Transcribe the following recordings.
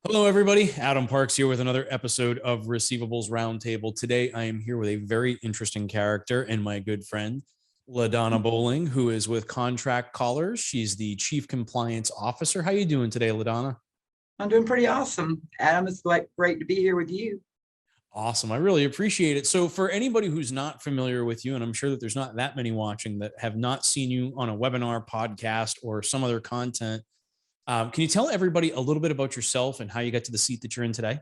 Hello, everybody. Adam Parks here with another episode of Receivables Roundtable. Today, I am here with a very interesting character and my good friend, LaDonna Bohling, who is with Contract Callers. She's the Chief Compliance Officer. How you doing today, LaDonna? I'm doing pretty awesome. Adam, it's great to be here with you. Awesome. I really appreciate it. So for anybody who's not familiar with you, and I'm sure that there's not that many watching that have not seen you on a webinar, podcast, or some other content, can you tell everybody a little bit about yourself and how you got to the seat that you're in today?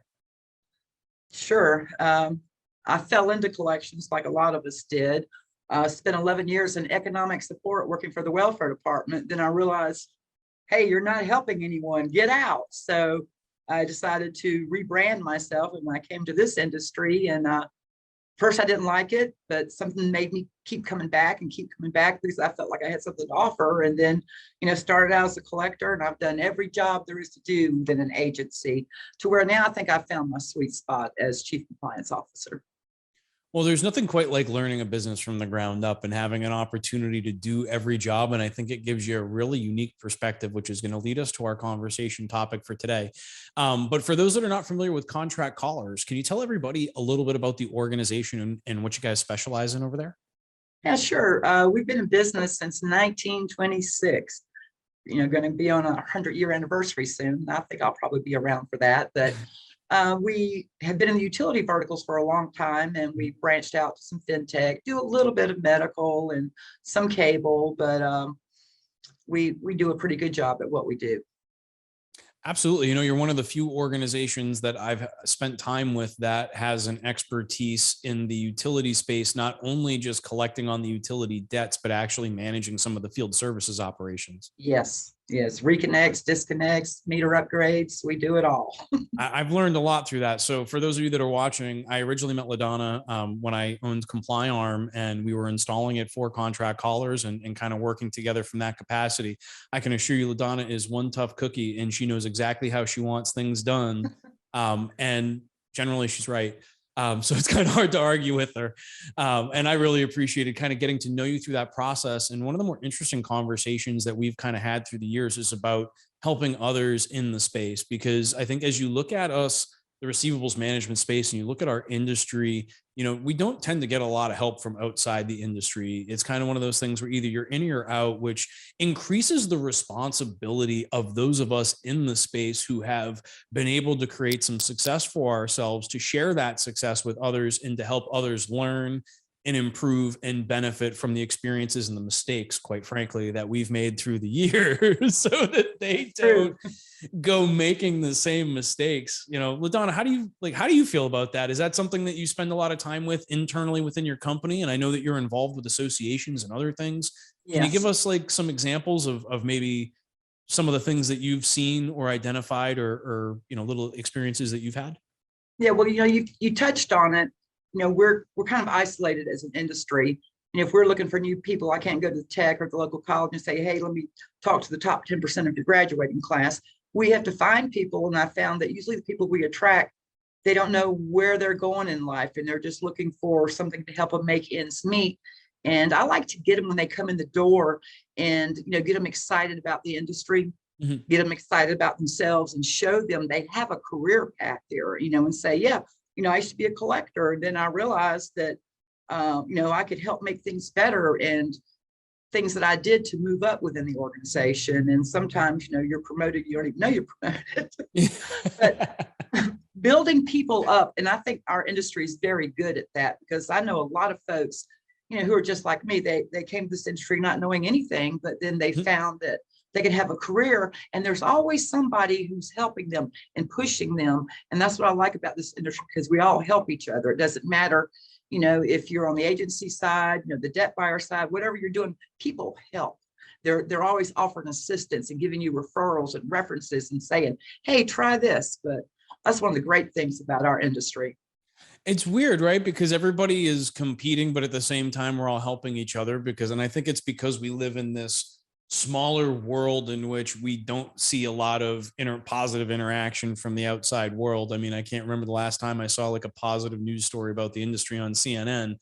Sure. I fell into collections like a lot of us did. Spent 11 years in economic support working for the welfare department. Then I realized, hey, you're not helping anyone, get out. So I decided to rebrand myself and when I came to this industry. And first I didn't like it, but something made me keep coming back because I felt like I had something to offer. And then, started out as a collector, and I've done every job there is to do within an agency to where now I think I found my sweet spot as Chief Compliance Officer. Well, there's nothing quite like learning a business from the ground up and having an opportunity to do every job. And I think it gives you a really unique perspective, which is going to lead us to our conversation topic for today. But for those that are not familiar with Contract Callers, can you tell everybody a little bit about the organization and what you guys specialize in over there? Yeah, sure. We've been in business since 1926. Going to be on a 100-year anniversary soon. I think I'll probably be around for that. But we have been in the utility verticals for a long time, and we branched out to some fintech, do a little bit of medical and some cable, but we do a pretty good job at what we do. Absolutely. You're one of the few organizations that I've spent time with that has an expertise in the utility space, not only just collecting on the utility debts, but actually managing some of the field services operations. Yes. Reconnects, disconnects, meter upgrades. We do it all. I've learned a lot through that. So for those of you that are watching, I originally met LaDonna when I owned ComplyArm, and we were installing it for Contract Callers and kind of working together from that capacity. I can assure you, LaDonna is one tough cookie, and she knows exactly how she wants things done. And generally she's right. So it's kind of hard to argue with her. And I really appreciated kind of getting to know you through that process. And one of the more interesting conversations that we've kind of had through the years is about helping others in the space, because I think as you look at us, the receivables management space, and you look at our industry, we don't tend to get a lot of help from outside the industry. It's kind of one of those things where either you're in or you're out, which increases the responsibility of those of us in the space who have been able to create some success for ourselves to share that success with others and to help others learn and improve and benefit from the experiences and the mistakes, quite frankly, that we've made through the years so that they don't go making the same mistakes. LaDonna, how do you feel about that? Is that something that you spend a lot of time with internally within your company? And I know that you're involved with associations and other things. Yes. Can you give us some examples of maybe some of the things that you've seen or identified or little experiences that you've had? Yeah, well, you touched on it. We're kind of isolated as an industry. If we're looking for new people, I can't go to the tech or the local college and say, hey, let me talk to the top 10% of your graduating class. We have to find people. And I found that usually the people we attract, they don't know where they're going in life, and they're just looking for something to help them make ends meet. And I like to get them when they come in the door and, get them excited about the industry, get them excited about themselves, and show them they have a career path there, and say, yeah, I used to be a collector. And then I realized that, I could help make things better, and things that I did to move up within the organization. And sometimes, you're promoted, you don't even know you're promoted. But building people up, and I think our industry is very good at that, because I know a lot of folks, who are just like me. They came to this industry not knowing anything, but then they found that they could have a career, and there's always somebody who's helping them and pushing them. And that's what I like about this industry, because we all help each other. It doesn't matter, if you're on the agency side, the debt buyer side, whatever you're doing, people help. They're always offering assistance and giving you referrals and references and saying, hey, try this. But that's one of the great things about our industry. It's weird, right? Because everybody is competing, but at the same time, we're all helping each other and I think it's because we live in this smaller world in which we don't see a lot of positive interaction from the outside world. I mean, I can't remember the last time I saw like a positive news story about the industry on CNN.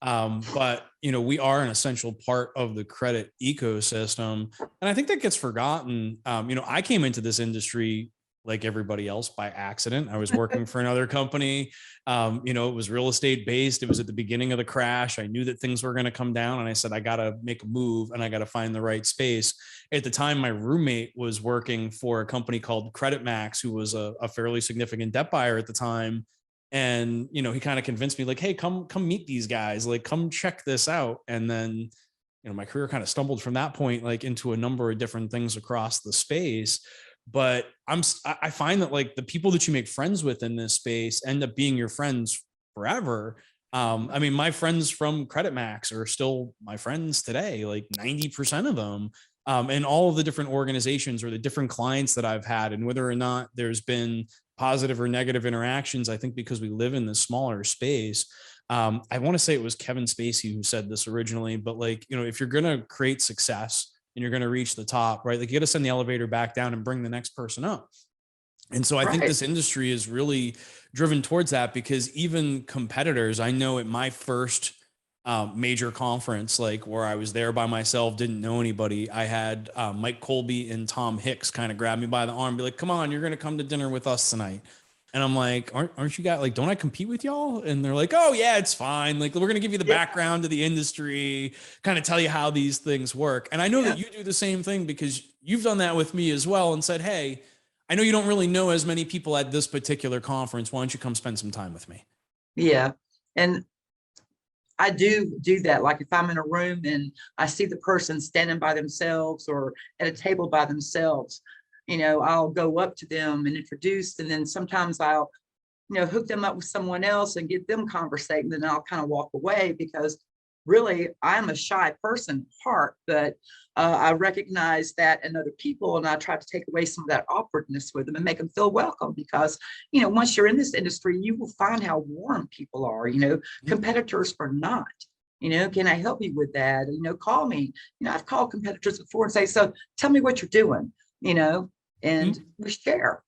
But we are an essential part of the credit ecosystem, and I think that gets forgotten. I came into this industry like everybody else by accident. I was working for another company. It was real estate based. It was at the beginning of the crash. I knew that things were going to come down, and I said, I got to make a move and I got to find the right space. At the time, my roommate was working for a company called Credit Max, who was a fairly significant debt buyer at the time. And he kind of convinced me, like, hey, come meet these guys, like come check this out. And then my career kind of stumbled from that point, like into a number of different things across the space. But I find that like the people that you make friends with in this space end up being your friends forever. I mean, my friends from Credit Max are still my friends today, like 90% of them. And all of the different organizations or the different clients that I've had, and whether or not there's been positive or negative interactions, I think because we live in this smaller space. I want to say it was Kevin Spacey who said this originally, but like, if you're going to create success and you're going to reach the top, right? Like you got to send the elevator back down and bring the next person up. And so I think this industry is really driven towards that, because even competitors, I know at my first major conference, like where I was there by myself, didn't know anybody, I had Mike Colby and Tom Hicks kind of grab me by the arm and be like, come on, you're going to come to dinner with us tonight. And I'm like, aren't you guys like, don't I compete with y'all? And they're like, oh yeah, it's fine. Like, we're going to give you the background to the industry, kind of tell you how these things work. And I know that you do the same thing, because you've done that with me as well and said, hey, I know you don't really know as many people at this particular conference. Why don't you come spend some time with me? Yeah. And I do that. Like if I'm in a room and I see the person standing by themselves or at a table by themselves, I'll go up to them and introduce, and then sometimes I'll, hook them up with someone else and get them conversating. Then I'll kind of walk away, because really I'm a shy person at heart, but I recognize that in other people, and I try to take away some of that awkwardness with them and make them feel welcome, because, once you're in this industry, you will find how warm people are. Competitors are not. Can I help you with that? Call me. I've called competitors before and say, so tell me what you're doing, and we share.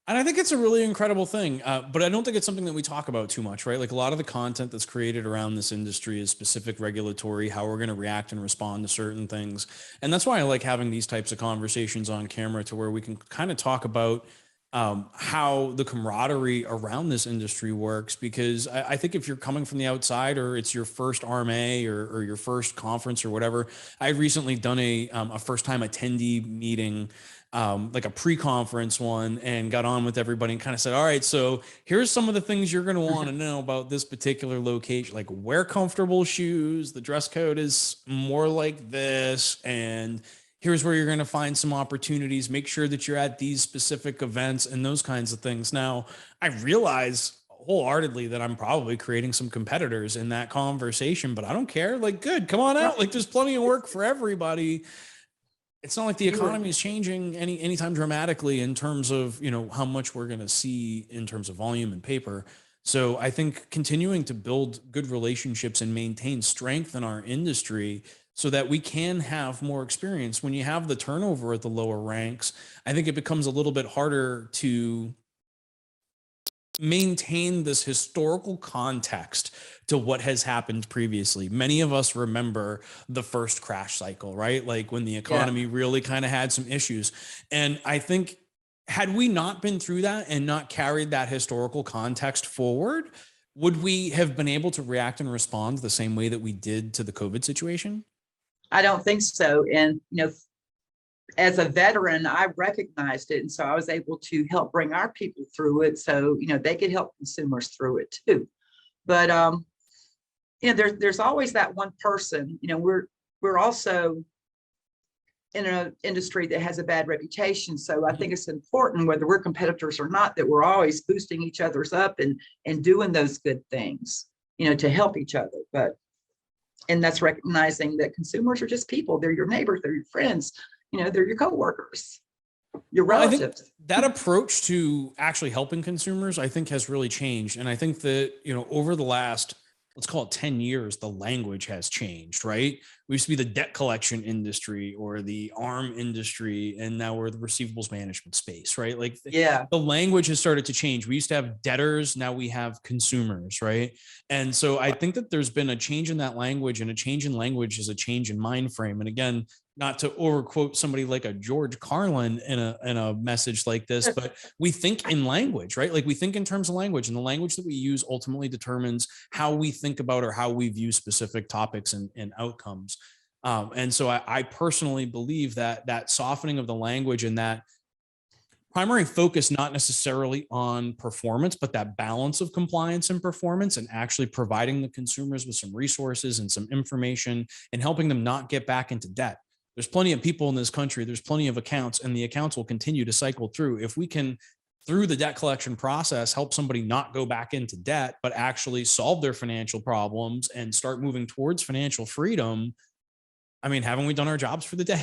And I think it's a really incredible thing, but I don't think it's something that we talk about too much, right? Like a lot of the content that's created around this industry is specific regulatory, how we're going to react and respond to certain things. And that's why I like having these types of conversations on camera, to where we can kind of talk about how the camaraderie around this industry works. Because I think if you're coming from the outside, or it's your first RMA or your first conference or whatever, I've recently done a first time attendee meeting, like a pre-conference one, and got on with everybody and kind of said, all right, so here's some of the things you're going to want to know about this particular location. Like, wear comfortable shoes, the dress code is more like this, and here's where you're going to find some opportunities. Make sure that you're at these specific events and those kinds of things. Now, I realize wholeheartedly that I'm probably creating some competitors in that conversation, but I don't care. Like, good, come on out. Like, there's plenty of work for everybody. It's not like the economy is changing anytime dramatically in terms of, how much we're going to see in terms of volume and paper. So I think continuing to build good relationships and maintain strength in our industry, so that we can have more experience. When you have the turnover at the lower ranks, I think it becomes a little bit harder to maintain this historical context to what has happened previously. Many of us remember the first crash cycle, right? Like when the economy really kind of had some issues. And I think, had we not been through that and not carried that historical context forward, would we have been able to react and respond the same way that we did to the COVID situation? I don't think so. And, as a veteran, I recognized it. And so I was able to help bring our people through it, so, they could help consumers through it too. But, there's always that one person. We're also in an industry that has a bad reputation. So I think it's important, whether we're competitors or not, that we're always boosting each other's up and doing those good things, to help each other. And that's recognizing that consumers are just people. They're your neighbors, they're your friends, they're your coworkers, your relatives. I think that approach to actually helping consumers, I think, has really changed. And I think that, over the last let's call it 10 years, the language has changed, right? We used to be the debt collection industry or the arm industry, and now we're the receivables management space, right? Like Yeah, the language has started to change. We used to have debtors, now we have consumers, right? And so I think that there's been a change in that language, and a change in language is a change in mind frame. And again, not to overquote somebody like a George Carlin in a message like this, but we think in language, right? Like we think in terms of language, and the language that we use ultimately determines how we think about or how we view specific topics and outcomes. And so I personally believe that that softening of the language and that primary focus not necessarily on performance, but that balance of compliance and performance, and actually providing the consumers with some resources and some information and helping them not get back into debt. There's plenty of people in this country, there's plenty of accounts, and the accounts will continue to cycle through. If we can, through the debt collection process, help somebody not go back into debt, but actually solve their financial problems and start moving towards financial freedom, I mean, haven't we done our jobs for the day?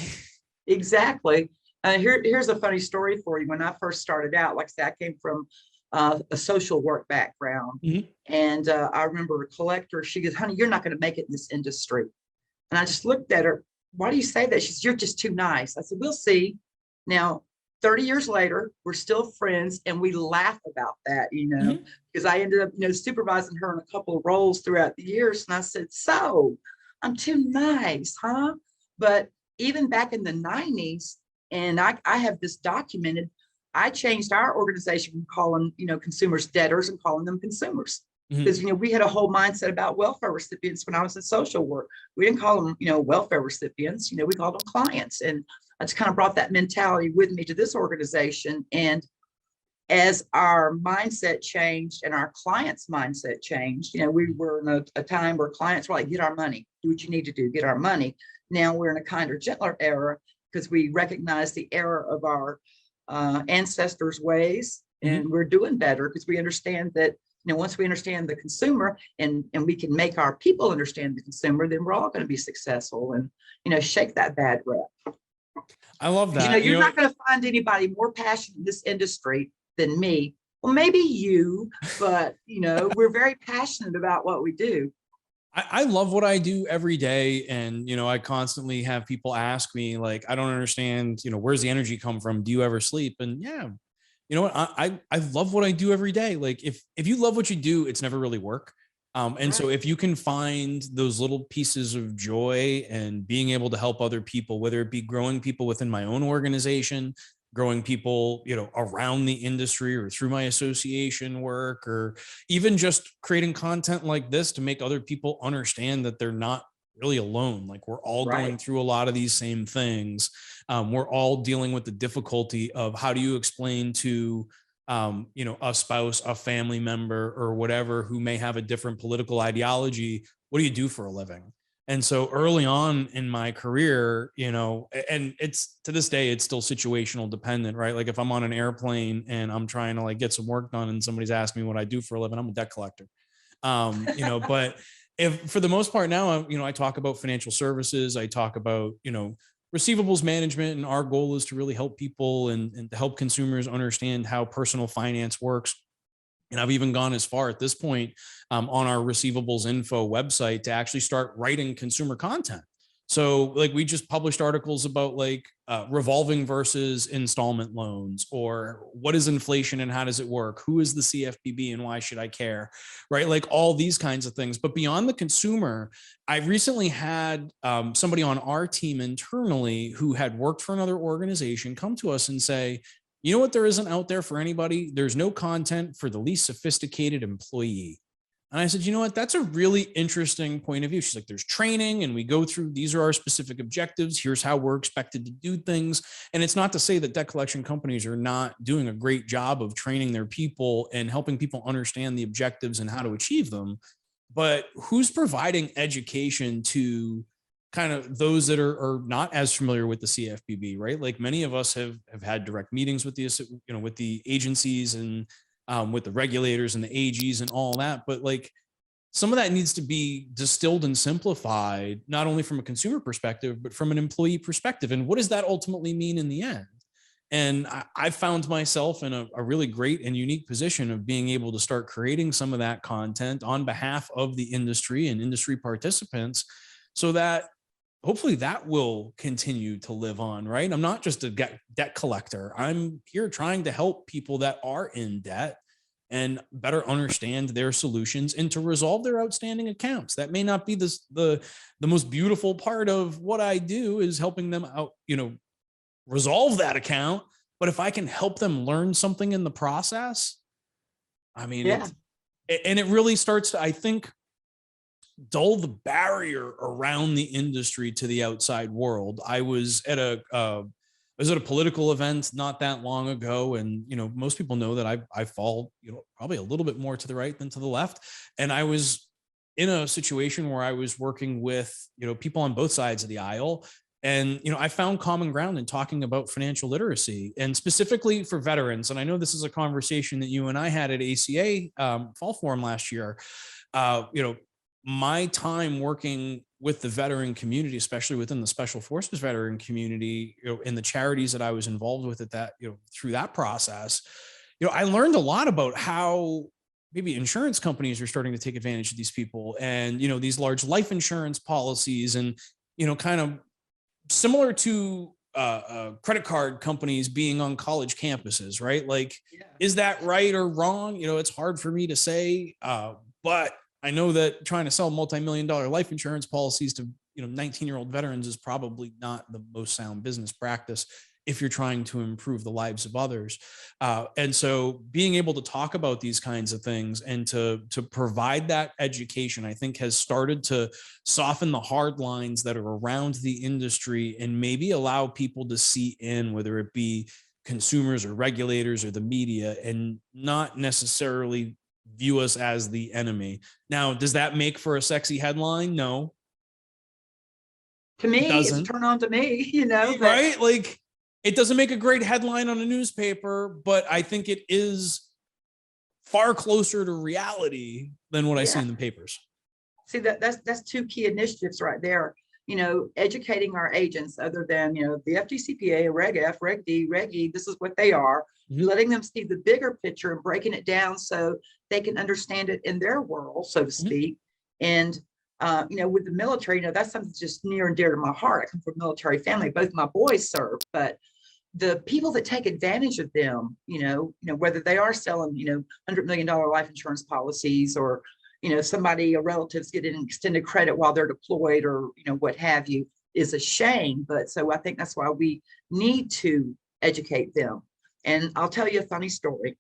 exactly. Here's a funny story for you. When I first started out, like I said, I came from a social work background. Mhm. And I remember a collector, she goes, honey, you're not going to make it in this industry. And I just looked at her, why do you say that? She says, you're just too nice. I said, we'll see. Now, 30 years later, we're still friends, and we laugh about that, Mhm. because I ended up, supervising her in a couple of roles throughout the years. And I said, so I'm too nice, huh? But even back in the 90s, and I have this documented, I changed our organization from calling, consumers debtors and calling them consumers. Mhm. Because, we had a whole mindset about welfare recipients when I was in social work. We didn't call them, welfare recipients, we called them clients. And I just kind of brought that mentality with me to this organization. And as our mindset changed and our clients' mindset changed, we were in a time where clients were like, get our money, do what you need to do, get our money. Now we're in a kinder, gentler era, because we recognize the error of our ancestors' ways, Mhm. and we're doing better because we understand that, once we understand the consumer, and we can make our people understand the consumer, then we're all going to be successful, and, shake that bad rep. I love Because, that. you're not going to find anybody more passionate in this industry than me. Well, maybe you, but, we're very passionate about what we do. I love what I do every day. And, I constantly have people ask me, like, I don't understand, where's the energy come from? Do you ever sleep? And yeah, you know what? I love what I do every day. Like if you love what you do, it's never really work. And so Right. if you can find those little pieces of joy and being able to help other people, whether it be growing people within my own organization, growing people, around the industry or through my association work, or even just creating content like this to make other people understand that they're not really alone. Like we're all going Right. through a lot of these same things. We're all dealing with the difficulty of how do you explain to a spouse, a family member, or whatever who may have a different political ideology, what do you do for a living? And so early on in my career, and it's to this day, it's still situational dependent, right? Like if I'm on an airplane and I'm trying to like get some work done and somebody's asked me what I do for a living, I'm a debt collector. But if for the most part now, I talk about financial services, I talk about, receivables management, and our goal is to really help people and to help consumers understand how personal finance works. And I've even gone as far at this point on our receivables info website to actually start writing consumer content. So, like, we just published articles about like revolving versus installment loans, or what is inflation and how does it work? Who is the CFPB and why should I care? Right? Like, all these kinds of things. But beyond the consumer, I recently had somebody on our team internally who had worked for another organization come to us and say, you know what, there isn't out there for anybody? There's no content for the least sophisticated employee. And I said, you know what? That's a really interesting point of view. She's like, there's training, and we go through, these are our specific objectives. Here's how we're expected to do things. And it's not to say that debt collection companies are not doing a great job of training their people and helping people understand the objectives and how to achieve them. But who's providing education to kind of those that are not as familiar with the CFPB, right? Like many of us have had direct meetings with the, with the agencies and with the regulators and the AGs and all that. But like some of that needs to be distilled and simplified, not only from a consumer perspective, but from an employee perspective. And what does that ultimately mean in the end? And I found myself in a really great and unique position of being able to start creating some of that content on behalf of the industry and industry participants, so that hopefully that will continue to live on, right? I'm not just a debt collector. I'm here trying to help people that are in debt and better understand their solutions and to resolve their outstanding accounts. That may not be the most beautiful part of what I do, is helping them out, resolve that account. But if I can help them learn something in the process, I mean, Yeah. and it really starts to, I think, dull the barrier around the industry to the outside world. I was at a political event not that long ago, and most people know that I fall probably a little bit more to the right than to the left, and I was in a situation where I was working with people on both sides of the aisle. And I found common ground in talking about financial literacy, and specifically for veterans. And I know this is a conversation that you and I had at ACA Fall Forum last year. You know, my time working with the veteran community, especially within the special forces veteran community, in the charities that I was involved with at that, through that process, I learned a lot about how maybe insurance companies are starting to take advantage of these people, and, these large life insurance policies, and, kind of similar to credit card companies being on college campuses, right? Like, Yeah. is that right or wrong? It's hard for me to say, but I know that trying to sell multi-million-dollar life insurance policies to 19-year-old veterans is probably not the most sound business practice if you're trying to improve the lives of others. And so being able to talk about these kinds of things and to provide that education, I think, has started to soften the hard lines that are around the industry, and maybe allow people to see in, whether it be consumers or regulators or the media, and not necessarily view us as the enemy. Now, does that make for a sexy headline? No, To it me, it's a doesn't. turn on to me, but Right? Like, it doesn't make a great headline on a newspaper, but I think it is far closer to reality than what I see yeah. in the papers. See, that's two key initiatives right there. Educating our agents, other than the FDCPA, Reg F, Reg D, Reg E. This is what they are. Mhm. Letting them see the bigger picture and breaking it down so they can understand it in their world, so to Mhm. speak. And with the military, that's something that's just near and dear to my heart. I come from a military family. Both my boys serve, but the people that take advantage of them, whether they are selling, $100 million life insurance policies, or, somebody, a relatives get an extended credit while they're deployed, or, what have you, is a shame. But so I think that's why we need to educate them. And I'll tell you a funny story.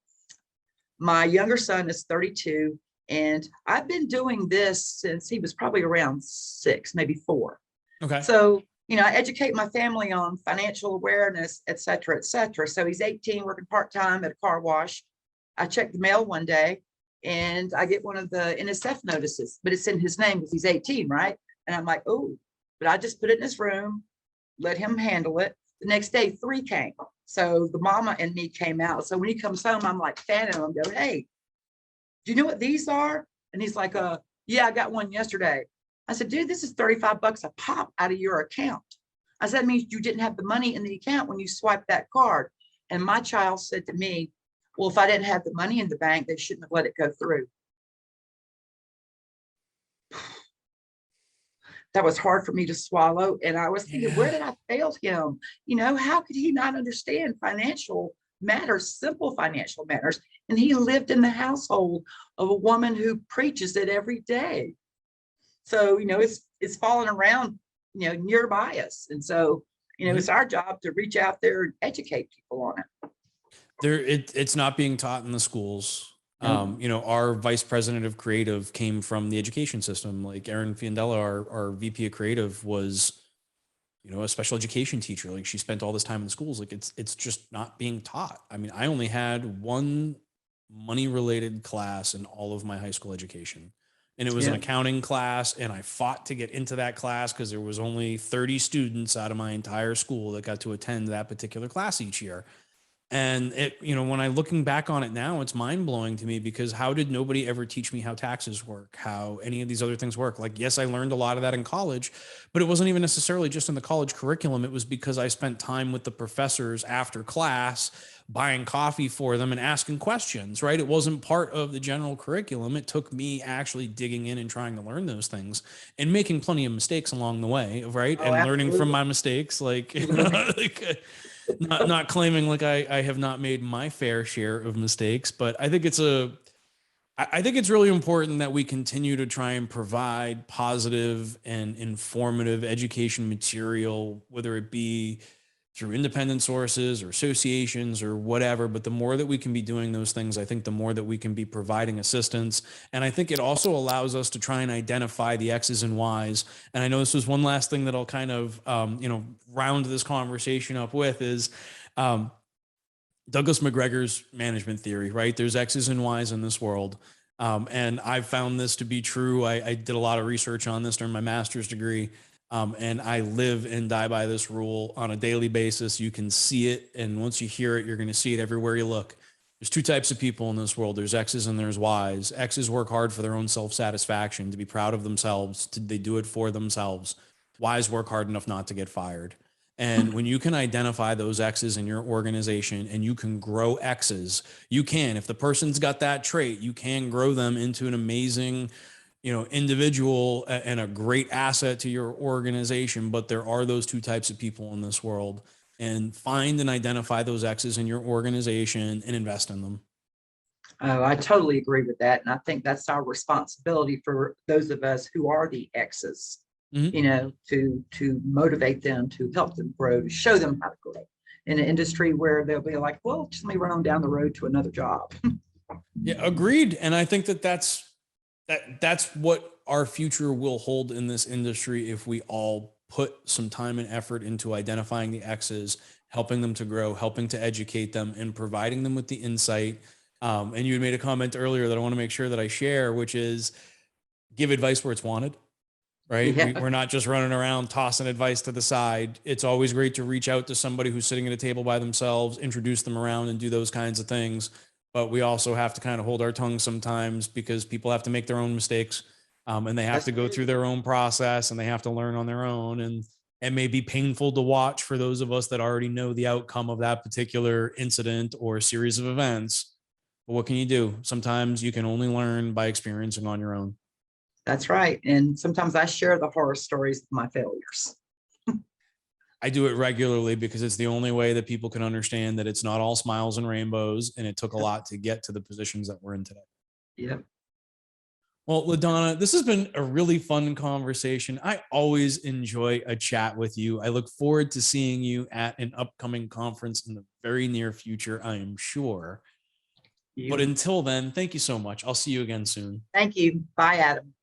My younger son is 32, and I've been doing this since he was probably around 6, maybe 4. Okay. So, I educate my family on financial awareness, et cetera, et cetera. So he's 18, working part-time at a car wash. I checked the mail one day, and I get one of the NSF notices, but it's in his name because he's 18, right? And I'm like, oh, but I just put it in his room, let him handle it. The next day, 3 came. So the mama and me came out. So when he comes home, I'm like fanning him, go, hey, do you know what these are? And he's like, yeah, I got one yesterday. I said, dude, this is $35 a pop out of your account. I said, that means you didn't have the money in the account when you swiped that card. And my child said to me, well, if I didn't have the money in the bank, they shouldn't have let it go through. That was hard for me to swallow. And I was thinking, where Yeah. did I fail him? How could he not understand financial matters, simple financial matters? And he lived in the household of a woman who preaches it every day. So, it's falling around, nearby us. And so, Mhm. it's our job to reach out there and educate people on it. It's not being taught in the schools. Nope. Our vice president of creative came from the education system. Like Erin Fiandella, our VP of creative, was, a special education teacher. Like, she spent all this time in the schools. Like, it's just not being taught. I mean, I only had one money related class in all of my high school education, and it was an Yeah. accounting class. And I fought to get into that class because there was only 30 students out of my entire school that got to attend that particular class each year. And when I looking back on it now, it's mind blowing to me, because how did nobody ever teach me how taxes work, how any of these other things work? Like, yes, I learned a lot of that in college, but it wasn't even necessarily just in the college curriculum. It was because I spent time with the professors after class, buying coffee for them and asking questions, right? It wasn't part of the general curriculum. It took me actually digging in and trying to learn those things and making plenty of mistakes along the way, right? Oh, And learning from absolutely. my mistakes, like, Mhm. like not claiming like I have not made my fair share of mistakes, but I think it's really important that we continue to try and provide positive and informative education material, whether it be through independent sources or associations or whatever. But the more that we can be doing those things, I think the more that we can be providing assistance. And I think it also allows us to try and identify the X's and Y's. And I know this was one last thing that I'll kind of, round this conversation up with is, um, Douglas McGregor's management theory, right? There's X's and Y's in this world. And I've found this to be true. I did a lot of research on this during my master's degree. And I live and die by this rule on a daily basis. You can see it. And once you hear it, you're going to see it everywhere you look. There's two types of people in this world. There's X's and there's Y's. X's work hard for their own self-satisfaction, to be proud of themselves. They do it for themselves. Y's work hard enough not to get fired. And when you can identify those X's in your organization and you can grow X's, you can, if the person's got that trait, you can grow them into an amazing, individual and a great asset to your organization. But there are those two types of people in this world, and find and identify those X's in your organization and invest in them. Oh, I totally agree with that. And I think that's our responsibility for those of us who are the X's, Mhm. to motivate them, to help them grow, to show them how to grow in an industry where they'll be like, well, just let me run on down the road to another job. Yeah, agreed. And I think that's what our future will hold in this industry if we all put some time and effort into identifying the X's, helping them to grow, helping to educate them, and providing them with the insight. And you had made a comment earlier that I want to make sure that I share, which is give advice where it's wanted, right? Yeah, We're not just running around tossing advice to the side. It's always great to reach out to somebody who's sitting at a table by themselves, introduce them around, and do those kinds of things. But we also have to kind of hold our tongue sometimes, because people have to make their own mistakes, and they have that's to go true. through their own process, and they have to learn on their own. And it may be painful to watch for those of us that already know the outcome of that particular incident or series of events. But what can you do? Sometimes you can only learn by experiencing on your own. That's right. And sometimes I share the horror stories of my failures. I do it regularly because it's the only way that people can understand that it's not all smiles and rainbows, and it took a lot to get to the positions that we're in today. Yep. Well, LaDonna, this has been a really fun conversation. I always enjoy a chat with you. I look forward to seeing you at an upcoming conference in the very near future, I am sure. But You. until then, thank you so much. I'll see you again soon. Thank you. Bye, Adam.